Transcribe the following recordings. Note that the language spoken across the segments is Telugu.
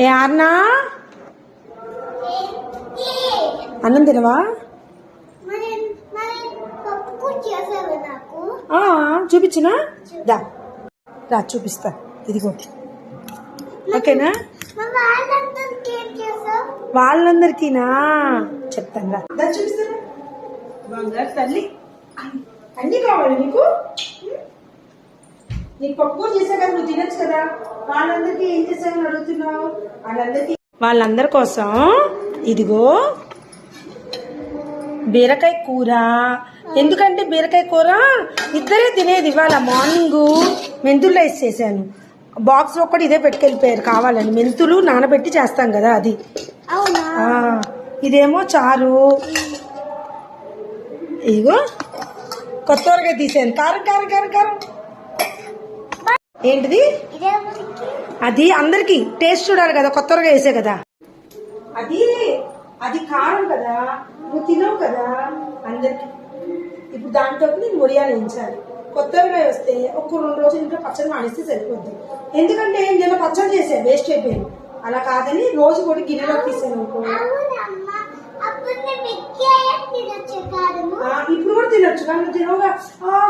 ఏ ఆర్నా అన్నం తినవా? చూపించినా దా రా చూపిస్తా. ఇదిగో ఓకేనా? వాళ్ళందరికీనా చెప్తాను రా చూపిస్తాను. బంగారు తల్లి అన్ని కావాలి నీకు. నీకు పప్పు చేసా కదా, నువ్వు తినచ్చు కదా. వాళ్ళందరికీ ఏం చేసావని అడుగుతున్నావు? వాళ్ళందరి కోసం ఇదిగో బీరకాయ కూర. ఎందుకంటే బీరకాయ కూర ఇద్దరే తినేది. ఇవాళ మార్నింగ్ మెంతులు రైస్ చేశాను. బాక్స్ లో కూడా ఇదే పెట్టుకెళ్ళిపోయారు కావాలని. మెంతులు నానబెట్టి చేస్తాం కదా అది. ఇదేమో చారు. ఇదిగో కొత్తవరగా తీసాను. కారం కారం కారం కారం. ఏంటిది అది? అందరికి టేస్ట్ చూడాలి కదా, కొత్తవరగా వేసే కదా అది. అది కారం కదా, నువ్వు తినవు కదా అందరికి. ఇప్పుడు దాంట్లో నేను వడియాలు వేయించాలి. కొత్తగా వస్తే ఒక 2 రోజులు ఇంట్లో పచ్చడి మానేస్తే సరిపోద్ది. ఎందుకంటే నేను పచ్చడి చేసా, వేస్ట్ అయిపోయాను. అలా కాదని రోజు కూడా గిన్నెలో తీసాను. ఇప్పుడు కూడా తినొచ్చు కానీ నువ్వు తినవుగా,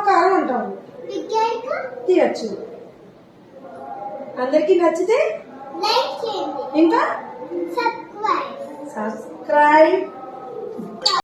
కారం అంటావు. తినచ్చు. అందరికి నచ్చితే ఇంకా సబ్స్క్రైబ్